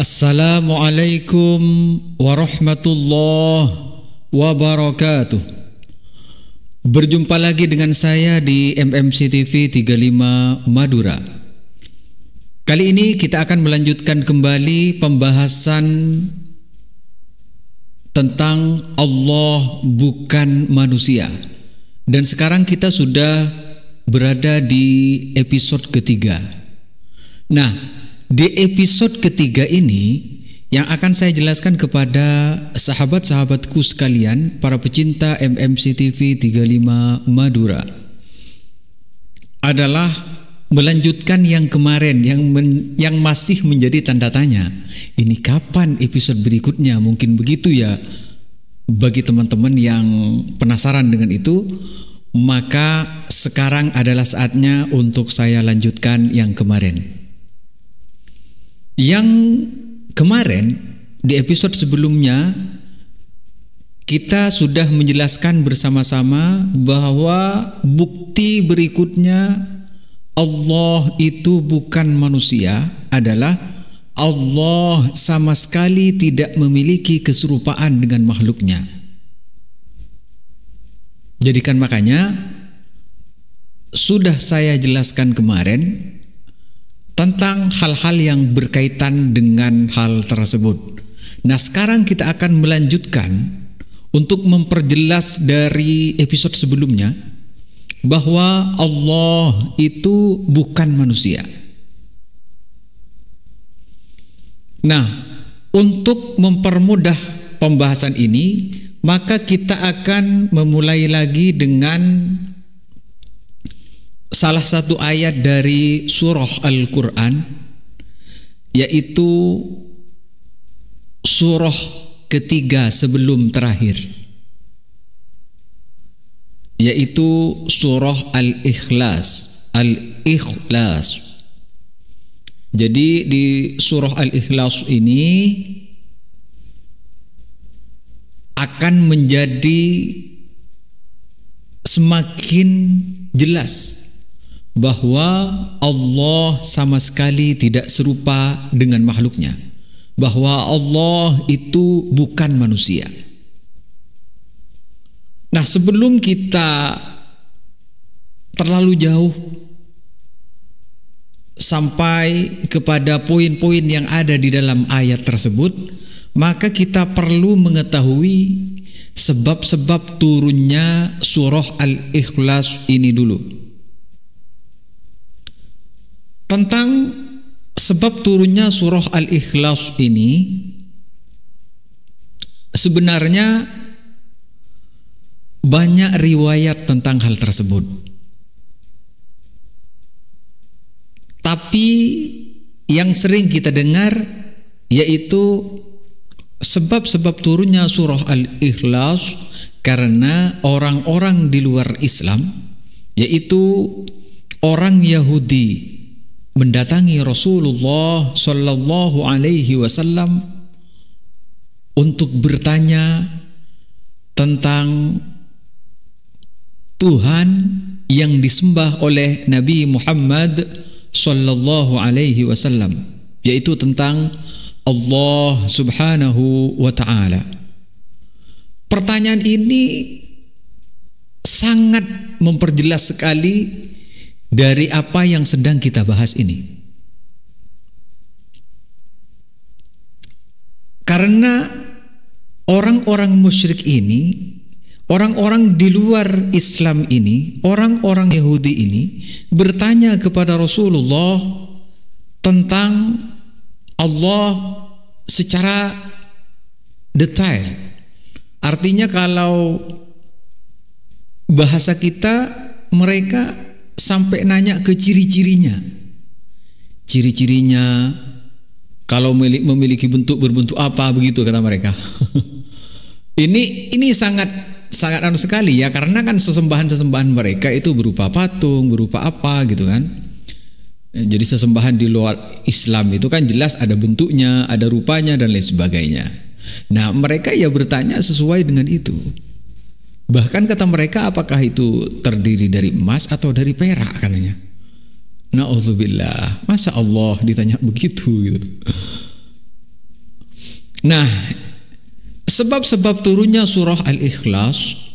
Assalamualaikum warahmatullahi wabarakatuh. Berjumpa lagi dengan saya di MMC TV 35 Madura. Kali ini kita akan melanjutkan kembali pembahasan tentang Allah bukan manusia. Dan sekarang kita sudah berada di episode ketiga. Nah, di episode ketiga ini yang akan saya jelaskan kepada sahabat-sahabatku sekalian, para pecinta MMC TV 35 Madura, adalah melanjutkan yang kemarin yang masih menjadi tanda tanya. Ini kapan episode berikutnya? Mungkin begitu ya. Bagi teman-teman yang penasaran dengan itu, maka sekarang adalah saatnya untuk saya lanjutkan yang kemarin. Yang kemarin di episode sebelumnya kita sudah menjelaskan bersama-sama bahwa bukti berikutnya Allah itu bukan manusia adalah Allah sama sekali tidak memiliki keserupaan dengan makhluknya. Jadikan makanya sudah saya jelaskan kemarin tentang hal-hal yang berkaitan dengan hal tersebut. Nah, sekarang kita akan melanjutkan untuk memperjelas dari episode sebelumnya bahwa Allah itu bukan manusia. Nah, untuk mempermudah pembahasan ini, maka kita akan memulai lagi dengan salah satu ayat dari surah Al-Quran, yaitu surah ketiga sebelum terakhir, yaitu surah Al-Ikhlas. Jadi di surah Al-Ikhlas ini akan menjadi semakin jelas bahwa Allah sama sekali tidak serupa dengan makhluknya, bahwa Allah itu bukan manusia. Nah, sebelum kita terlalu jauh sampai kepada poin-poin yang ada di dalam ayat tersebut, maka kita perlu mengetahui sebab-sebab turunnya surah Al-Ikhlas ini dulu. Tentang sebab turunnya surah Al-Ikhlas ini, sebenarnya banyak riwayat tentang hal tersebut. Tapi yang sering kita dengar yaitu sebab-sebab turunnya surah Al-Ikhlas karena orang-orang di luar Islam, yaitu orang Yahudi, mendatangi Rasulullah Sallallahu Alaihi Wasallam untuk bertanya tentang Tuhan yang disembah oleh Nabi Muhammad Sallallahu Alaihi Wasallam, yaitu tentang Allah Subhanahu wa Ta'ala. Pertanyaan ini sangat memperjelas sekali dari apa yang sedang kita bahas ini. Karena orang-orang musyrik ini, orang-orang di luar Islam ini, orang-orang Yahudi ini bertanya kepada Rasulullah tentang Allah secara detail. Artinya kalau bahasa kita, mereka sampai nanya ke ciri-cirinya. Ciri-cirinya kalau memiliki berbentuk apa, begitu kata mereka. Ini sangat anu sekali ya, karena kan sesembahan mereka itu berupa patung, berupa apa gitu kan. Jadi sesembahan di luar Islam itu kan jelas ada bentuknya, ada rupanya dan lain sebagainya. Nah, mereka ya bertanya sesuai dengan itu. Bahkan kata mereka, apakah itu terdiri dari emas atau dari perak katanya. Na'udzubillah, masa Allah ditanya begitu gitu. Nah, sebab-sebab turunnya surah Al-Ikhlas,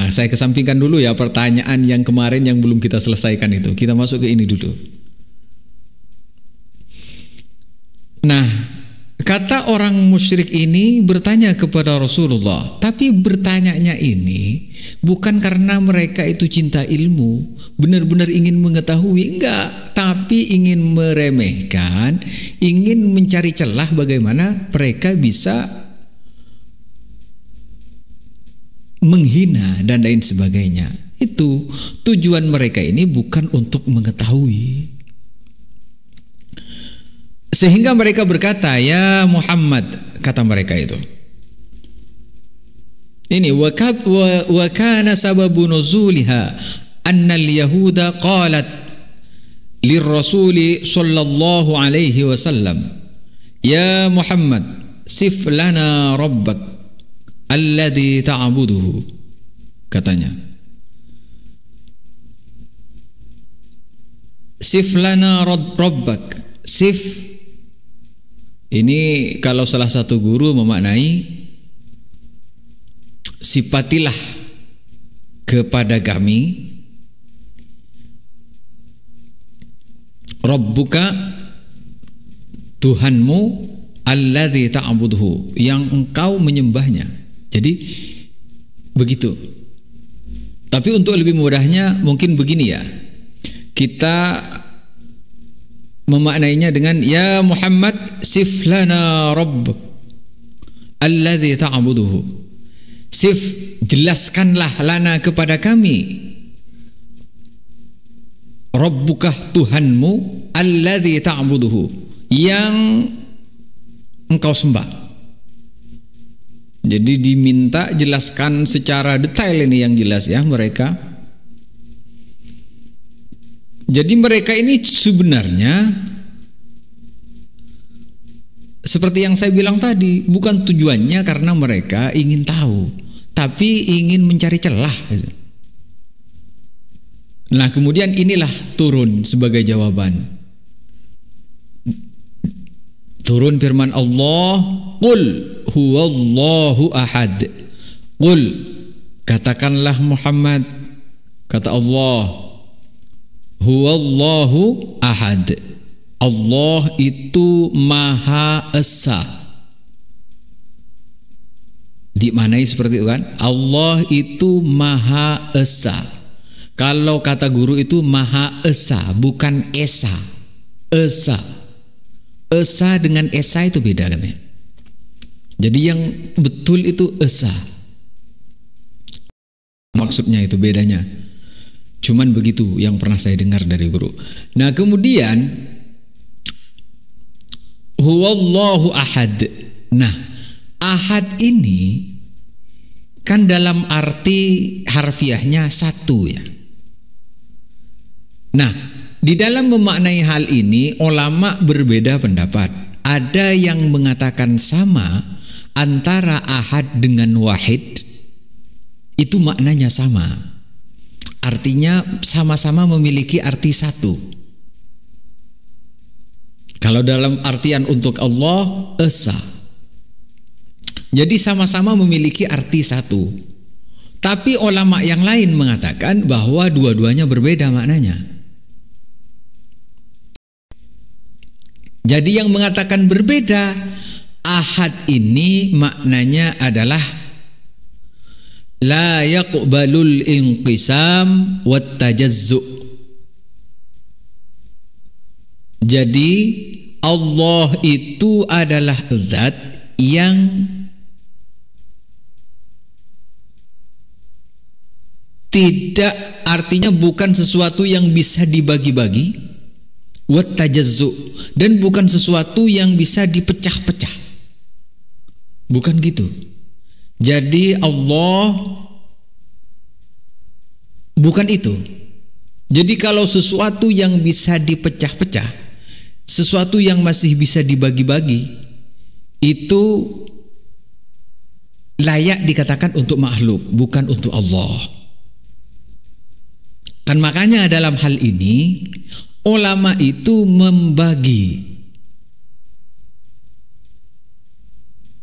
saya kesampingkan dulu ya pertanyaan yang kemarin yang belum kita selesaikan itu. Kita masuk ke ini dulu. Nah, kata orang musyrik ini bertanya kepada Rasulullah, tapi bertanyanya ini bukan karena mereka itu cinta ilmu, benar-benar ingin mengetahui, enggak, tapi ingin meremehkan, ingin mencari celah bagaimana mereka bisa menghina dan lain sebagainya. Itu tujuan mereka ini bukan untuk mengetahui. Sehingga mereka berkata, ya Muhammad, kata mereka itu. Ini wa kana sababu nuzuliha anna al-yahuda qalat lirrasuli sallallahu alaihi wasallam, ya Muhammad, sif lana rabbak alladhi ta'buduhu, katanya. Sif lana rabbak. Sif ini kalau salah satu guru memaknai, sifatilah kepada kami Rabbuka, Tuhanmu, alladzi ta'buduhu, yang engkau menyembahnya. Jadi begitu. Tapi untuk lebih mudahnya mungkin begini ya, kita memaknainya dengan ya Muhammad sif lana rabb alladzi ta'buduhu. Sif, jelaskanlah lana kepada kami Rabbukah, Tuhanmu, alladzi ta'buduhu, yang engkau sembah. Jadi diminta jelaskan secara detail ini yang jelas ya mereka. Jadi mereka ini sebenarnya seperti yang saya bilang tadi, bukan tujuannya karena mereka ingin tahu, tapi ingin mencari celah. Nah, kemudian inilah turun sebagai jawaban. Turun firman Allah, qul huwallahu ahad. Qul, katakanlah Muhammad, kata Allah, huwallahu ahad. Allah itu Maha Esa. Dimaknai seperti itu kan? Allah itu Maha Esa. Kalau kata guru itu Maha Esa, bukan Esa. Esa. Esa dengan Esa itu beda kan ya? Jadi yang betul itu Esa. Maksudnya itu bedanya. Cuman begitu yang pernah saya dengar dari guru. Nah, kemudian huwallahu ahad. Nah, ahad ini kan dalam arti harfiahnya satu ya. Nah, di dalam memaknai hal ini ulama berbeda pendapat. Ada yang mengatakan sama antara ahad dengan wahid, itu maknanya sama. Artinya sama-sama memiliki arti satu. Kalau dalam artian untuk Allah, Esa. Jadi sama-sama memiliki arti satu. Tapi ulama yang lain mengatakan bahwa dua-duanya berbeda maknanya. Jadi yang mengatakan berbeda, ahad ini maknanya adalah la yaqbalul inqisam wat tajazzu. Jadi Allah itu adalah zat yang tidak, artinya bukan sesuatu yang bisa dibagi-bagi, wat tajazzu, dan bukan sesuatu yang bisa dipecah-pecah. Bukan gitu. Jadi Allah bukan itu. Jadi kalau sesuatu yang bisa dipecah-pecah, sesuatu yang masih bisa dibagi-bagi, itu layak dikatakan untuk makhluk, bukan untuk Allah. Kan makanya dalam hal ini ulama itu membagi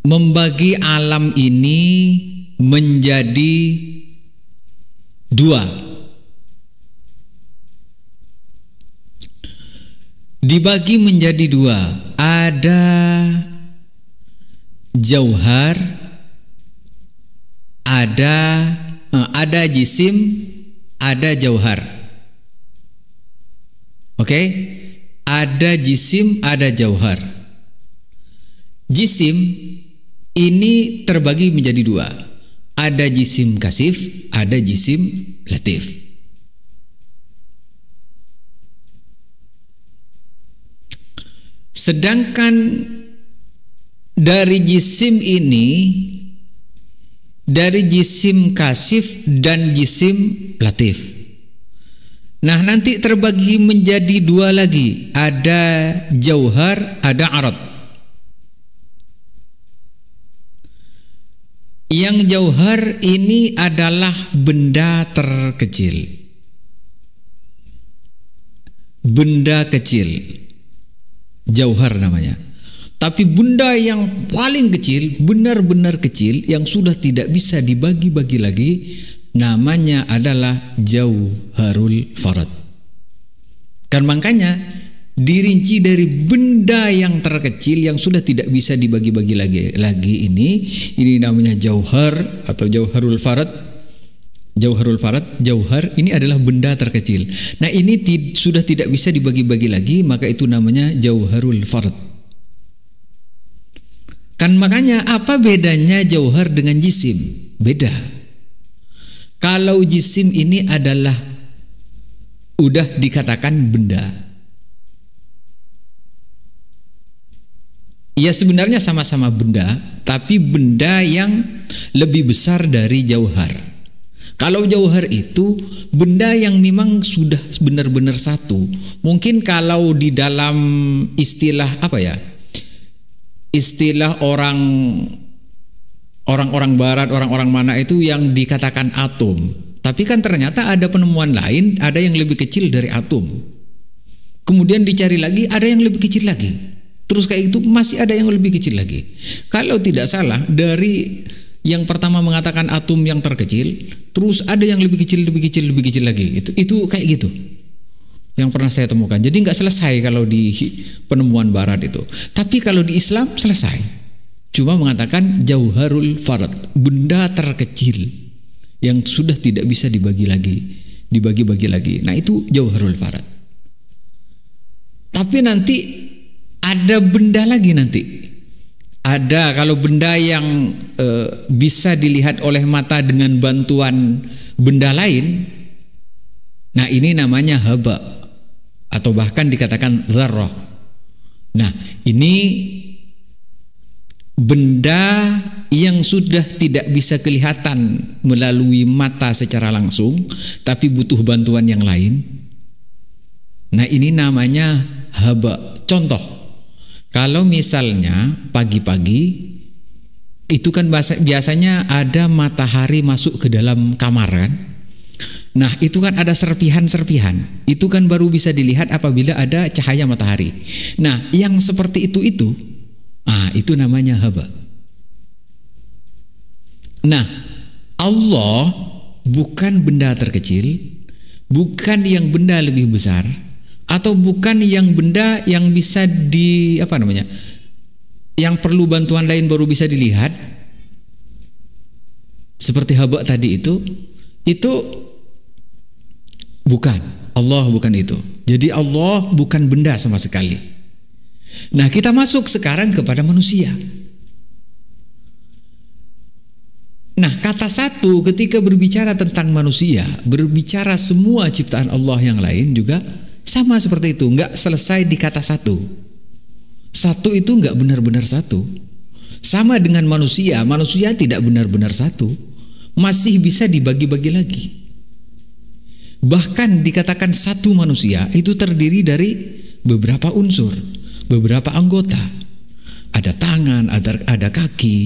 membagi alam ini menjadi dua. Dibagi menjadi dua. Ada jauhar, ada jisim, ada jauhar. Oke? Ada jisim, ada jauhar. Jisim ini terbagi menjadi dua. Ada jisim kasif, ada jisim latif. Sedangkan dari jisim ini, dari jisim kasif dan jisim latif. Nah, nanti terbagi menjadi dua lagi. Ada jauhar, ada arad. Yang jauhar ini adalah benda terkecil. Benda kecil. Jauhar namanya. Tapi benda yang paling kecil, benar-benar kecil, yang sudah tidak bisa dibagi-bagi lagi, namanya adalah jauharul farad. Kan makanya dirinci dari benda yang terkecil yang sudah tidak bisa dibagi-bagi lagi ini namanya jauhar atau jauharul farad. Jauharul farad, jauhar ini adalah benda terkecil. Nah, ini sudah tidak bisa dibagi-bagi lagi, maka itu namanya jauharul farad. Kan makanya apa bedanya jauhar dengan jisim? Beda. Kalau jisim ini adalah udah dikatakan benda. Ya sebenarnya sama-sama benda, tapi benda yang lebih besar dari jauhar. Kalau jauhar itu benda yang memang sudah benar-benar satu. Mungkin kalau di dalam istilah apa ya? Istilah orang-orang barat, orang-orang mana itu yang dikatakan atom. Tapi kan ternyata ada penemuan lain, ada yang lebih kecil dari atom. Kemudian dicari lagi, ada yang lebih kecil lagi. Terus kayak itu masih ada yang lebih kecil lagi. Kalau tidak salah dari yang pertama mengatakan atom yang terkecil, terus ada yang lebih kecil lagi. Itu kayak gitu. Yang pernah saya temukan. Jadi nggak selesai kalau di penemuan barat itu. Tapi kalau di Islam selesai. Cuma mengatakan jauharul farad, benda terkecil yang sudah tidak bisa dibagi-bagi lagi. Nah, itu jauharul farad. Tapi nanti ada benda lagi nanti. Ada kalau benda yang bisa dilihat oleh mata dengan bantuan benda lain. Nah, ini namanya haba atau bahkan dikatakan zarrah. Nah, ini benda yang sudah tidak bisa kelihatan melalui mata secara langsung, tapi butuh bantuan yang lain. Nah, ini namanya haba. Contoh, kalau misalnya pagi-pagi itu kan biasanya ada matahari masuk ke dalam kamar kan. Nah, itu kan ada serpihan-serpihan. Itu kan baru bisa dilihat apabila ada cahaya matahari. Nah, yang seperti itu itu namanya haba. Nah, Allah bukan benda terkecil, bukan yang benda lebih besar, atau bukan yang benda yang bisa yang perlu bantuan lain baru bisa dilihat seperti haba tadi itu bukan. Allah bukan itu. Jadi Allah bukan benda sama sekali. Nah, kita masuk sekarang kepada manusia. Nah, kata satu ketika berbicara tentang manusia, berbicara semua ciptaan Allah yang lain juga sama seperti itu, nggak selesai di kata satu. Satu itu nggak benar-benar satu. Sama dengan manusia tidak benar-benar satu, masih bisa dibagi-bagi lagi. Bahkan dikatakan satu manusia itu terdiri dari beberapa unsur, beberapa anggota. Ada tangan, ada kaki,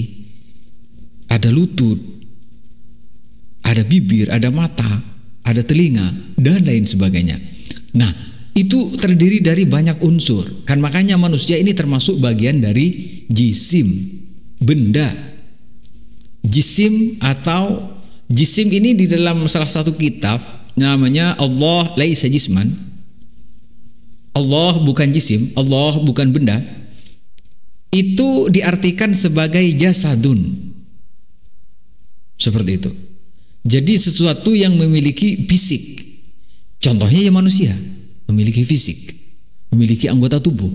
ada lutut, ada bibir, ada mata, ada telinga, dan lain sebagainya. Nah, itu terdiri dari banyak unsur. Kan makanya manusia ini termasuk bagian dari jisim. benda. Jisim atau jisim ini di dalam salah satu kitab namanya Allah laisa jisman. Allah bukan jisim, Allah bukan benda. Itu diartikan sebagai jasadun. Seperti itu. Jadi sesuatu yang memiliki fisik. Contohnya ya manusia, memiliki fisik, memiliki anggota tubuh.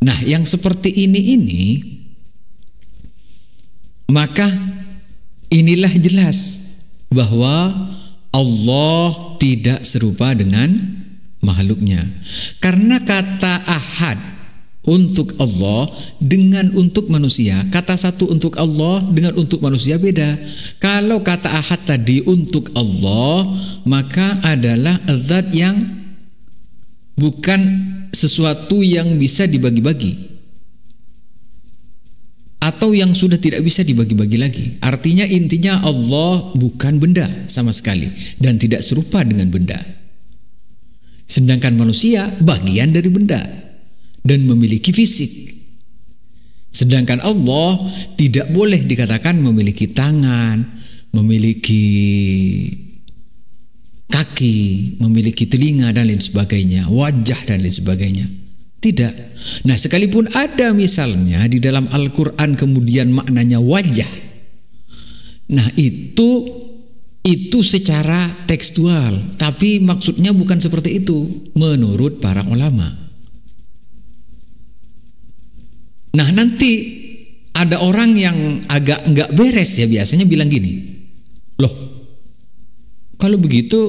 Nah, yang seperti ini maka inilah jelas bahwa Allah tidak serupa dengan makhluknya. Karena kata ahad untuk Allah dengan untuk manusia, kata satu untuk Allah dengan untuk manusia beda. Kalau kata ahad tadi untuk Allah, maka adalah zat yang bukan sesuatu yang bisa dibagi-bagi, atau yang sudah tidak bisa dibagi-bagi lagi. Artinya intinya Allah bukan benda sama sekali dan tidak serupa dengan benda. Sedangkan manusia bagian dari benda dan memiliki fisik. Sedangkan Allah tidak boleh dikatakan memiliki tangan, memiliki kaki, memiliki telinga dan lain sebagainya, wajah dan lain sebagainya. Tidak. Nah, sekalipun ada misalnya di dalam Al-Quran kemudian maknanya wajah. Nah, itu secara tekstual, tapi maksudnya bukan seperti itu menurut para ulama. Nah, nanti ada orang yang agak nggak beres ya, biasanya bilang gini, loh, kalau begitu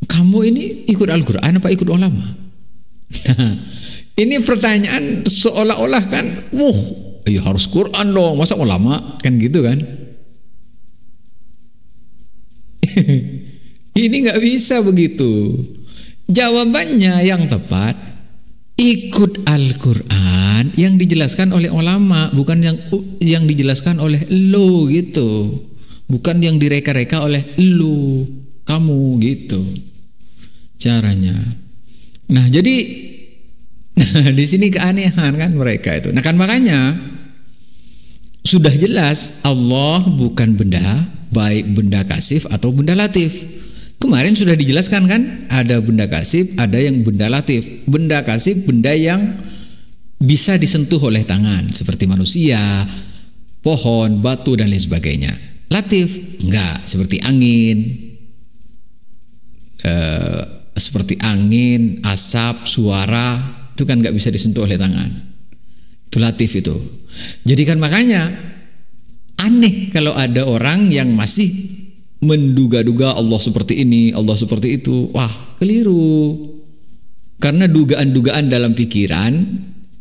kamu ini ikut Al-Quran apa ikut ulama? Nah, ini pertanyaan seolah-olah kan, ya harus Quran dong, masa ulama, kan gitu kan? Ini nggak bisa begitu. Jawabannya yang tepat, ikut Al-Quran yang dijelaskan oleh ulama, bukan yang dijelaskan oleh lo gitu, bukan yang direka-reka oleh lo, kamu gitu caranya. Nah, jadi di sini keanehan kan mereka itu. Nah, kan makanya sudah jelas Allah bukan benda, baik benda kasif atau benda latif. Kemarin sudah dijelaskan kan, ada benda kasif, ada yang benda latif. Benda kasif, benda yang bisa disentuh oleh tangan, seperti manusia, pohon, batu, dan lain sebagainya. Latif, enggak, seperti angin, asap, suara, itu kan enggak bisa disentuh oleh tangan. Itu latif itu. Jadi kan makanya aneh kalau ada orang yang masih menduga-duga Allah seperti ini, Allah seperti itu. Wah, keliru. Karena dugaan-dugaan dalam pikiran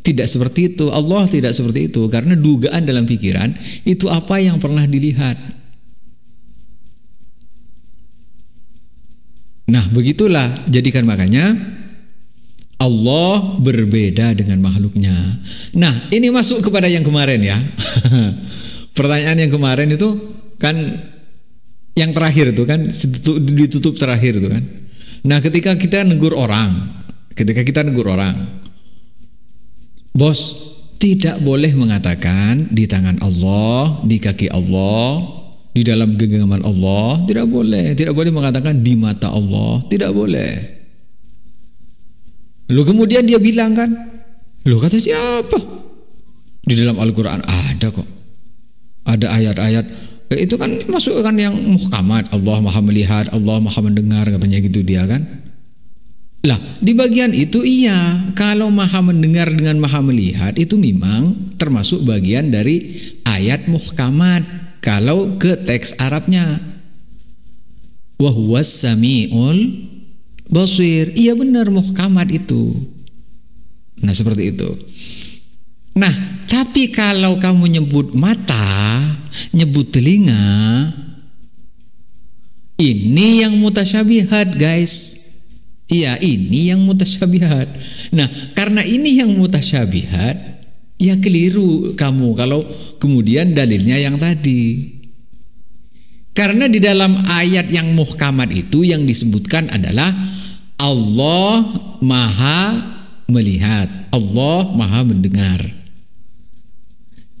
tidak seperti itu. Allah tidak seperti itu. Karena dugaan dalam pikiran itu apa yang pernah dilihat. Nah, begitulah. Jadikan makanya Allah berbeda dengan makhluknya. Nah, ini masuk kepada yang kemarin ya. Pertanyaan yang kemarin itu kan yang terakhir itu kan, ditutup terakhir itu kan. Nah, ketika kita negur orang, bos, tidak boleh mengatakan di tangan Allah, di kaki Allah, di dalam genggaman Allah, tidak boleh mengatakan di mata Allah, tidak boleh. Lalu kemudian dia bilang kan, loh, kata siapa? Di dalam Al-Quran ada kok, ada ayat-ayat. Itu kan masuk kan yang muhkamat, Allah maha melihat, Allah maha mendengar, katanya gitu dia kan. Lah, di bagian itu iya, kalau maha mendengar dengan maha melihat itu memang termasuk bagian dari ayat muhkamat kalau ke teks Arabnya. Wa huwas samiul basir. Iya benar, muhkamat itu. Nah, seperti itu. Nah, tapi kalau kamu nyebut mata, nyebut telinga, ini yang mutasyabihat, guys. Iya, ini yang mutasyabihat. Nah, karena ini yang mutasyabihat, ya keliru kamu kalau kemudian dalilnya yang tadi. Karena di dalam ayat yang muhkamat itu yang disebutkan adalah Allah maha melihat, Allah maha mendengar.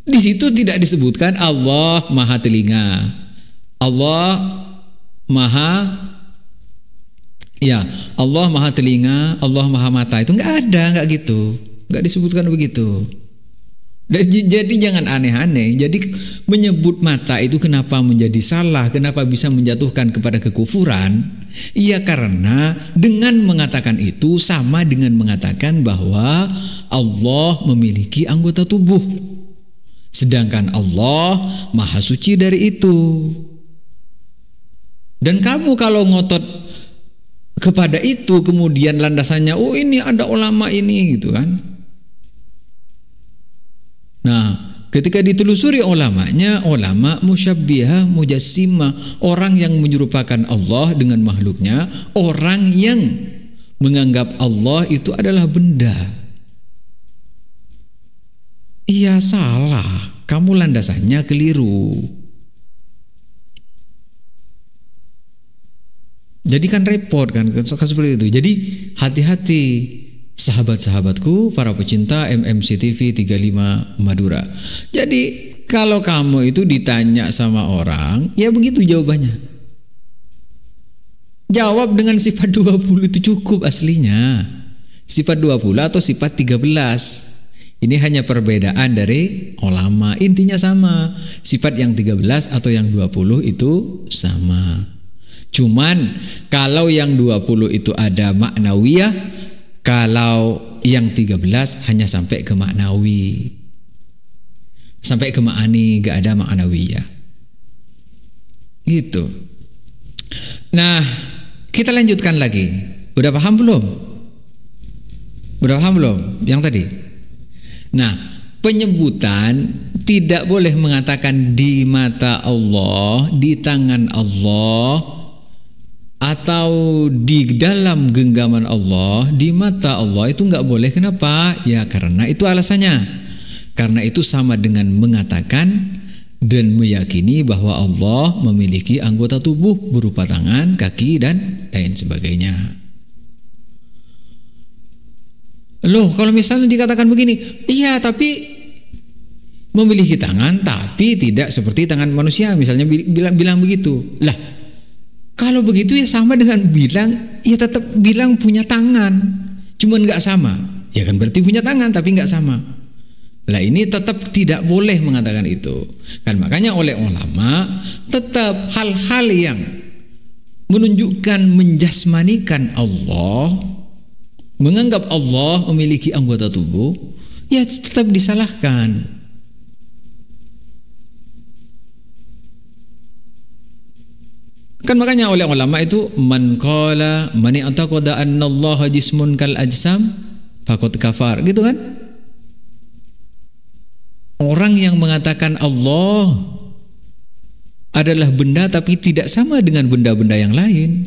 Di situ tidak disebutkan Allah maha telinga, Allah maha Allah maha telinga, Allah maha mata. Itu nggak ada, nggak gitu, nggak disebutkan begitu. Jadi jangan aneh-aneh. Jadi menyebut mata itu kenapa menjadi salah, kenapa bisa menjatuhkan kepada kekufuran? Iya, karena dengan mengatakan itu sama dengan mengatakan bahwa Allah memiliki anggota tubuh, sedangkan Allah maha suci dari itu. Dan kamu kalau ngotot kepada itu kemudian landasannya ini ada ulama ini gitu kan. Nah, ketika ditelusuri ulamanya, ulama musyabbihah, mujassimah, orang yang menyerupakan Allah dengan makhluknya, orang yang menganggap Allah itu adalah benda. Iya, salah. Kamu landasannya keliru. Jadi kan repot kan seperti itu. Jadi hati-hati sahabat-sahabatku, para pecinta MMC TV 35 Madura. Jadi kalau kamu itu ditanya sama orang, ya begitu jawabannya. Jawab dengan sifat 20 itu cukup aslinya. Sifat 20 atau sifat 13. Ini hanya perbedaan dari ulama. Intinya sama. Sifat yang 13 atau yang 20 itu sama. Cuman kalau yang 20 itu ada maknawiyah, kalau yang 13 hanya sampai ke maknawi, sampai ke ma'ani, gak ada maknawiyah. Gitu. Nah, kita lanjutkan lagi. Udah paham belum? Udah paham belum yang tadi? Nah, penyebutan tidak boleh mengatakan di mata Allah, di tangan Allah, atau di dalam genggaman Allah, di mata Allah, itu nggak boleh. Kenapa? Ya karena itu alasannya. Karena itu sama dengan mengatakan dan meyakini bahwa Allah memiliki anggota tubuh berupa tangan, kaki, dan lain sebagainya. Loh, kalau misalnya dikatakan begini, iya tapi memiliki tangan tapi tidak seperti tangan manusia, misalnya bilang begitu. Lah, kalau begitu ya sama dengan bilang, ya tetap bilang punya tangan, cuman nggak sama. Ya kan berarti punya tangan tapi nggak sama. Lah ini tetap tidak boleh mengatakan itu. Kan makanya oleh ulama tetap hal-hal yang menunjukkan menjasmanikan Allah, menganggap Allah memiliki anggota tubuh, ya tetap disalahkan. Kan makanya oleh ulama itu man qala man i'taqada anna Allah jismun kal ajsam faqad kafar, gitu kan? Orang yang mengatakan Allah adalah benda tapi tidak sama dengan benda-benda yang lain.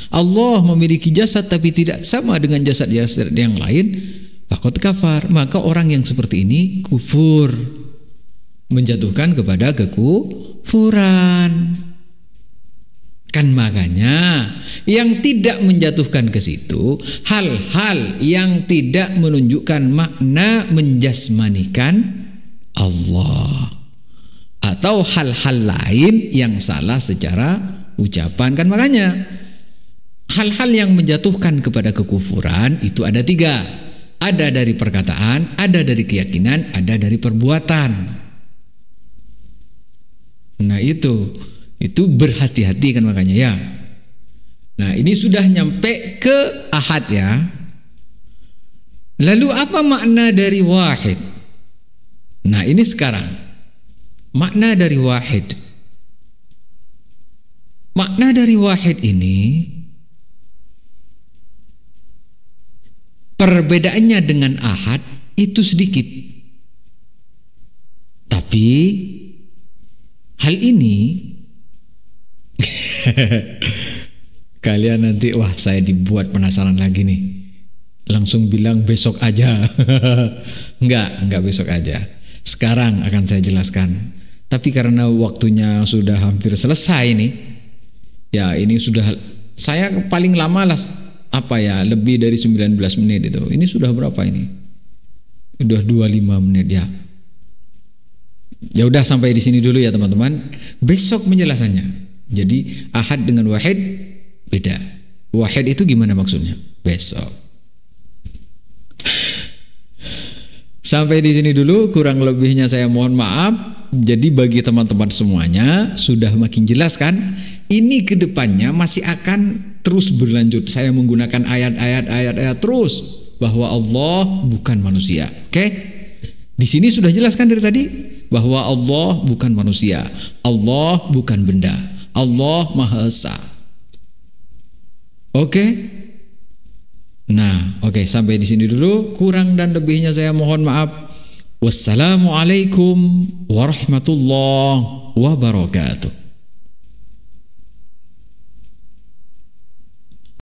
Allah memiliki jasad tapi tidak sama dengan jasad-jasad yang lain, faqad kafar. Maka orang yang seperti ini kufur, menjatuhkan kepada kekufuran. Kan makanya yang tidak menjatuhkan ke situ hal-hal yang tidak menunjukkan makna menjasmanikan Allah atau hal-hal lain yang salah secara ucapan. Kan makanya hal-hal yang menjatuhkan kepada kekufuran itu ada 3. Ada dari perkataan, ada dari keyakinan, ada dari perbuatan. Nah itu berhati-hati kan makanya ya. Nah ini sudah nyampe ke ahad ya. Lalu apa makna dari wahid? Nah ini sekarang makna dari wahid. Makna dari wahid ini perbedaannya dengan ahad itu sedikit. Tapi hal ini kalian nanti wah saya dibuat penasaran lagi nih. Langsung bilang besok aja. Enggak besok aja. Sekarang akan saya jelaskan. Tapi karena waktunya sudah hampir selesai nih. Ya ini sudah saya paling lama lah lebih dari 19 menit itu. Ini sudah berapa ini? Sudah 25 menit ya. Ya udah sampai di sini dulu ya teman-teman. Besok penjelasannya. Jadi ahad dengan wahid beda. Wahid itu gimana maksudnya? Besok. Sampai di sini dulu, kurang lebihnya saya mohon maaf. Jadi bagi teman-teman semuanya sudah makin jelas kan? Ini kedepannya masih akan terus berlanjut. Saya menggunakan ayat-ayat terus bahwa Allah bukan manusia. Oke? Di sini sudah jelas kan dari tadi bahwa Allah bukan manusia, Allah bukan benda, Allah Maha Esa. Oke? Nah, oke, sampai di sini dulu. Kurang dan lebihnya saya mohon maaf. Wassalamualaikum warahmatullahi wabarakatuh.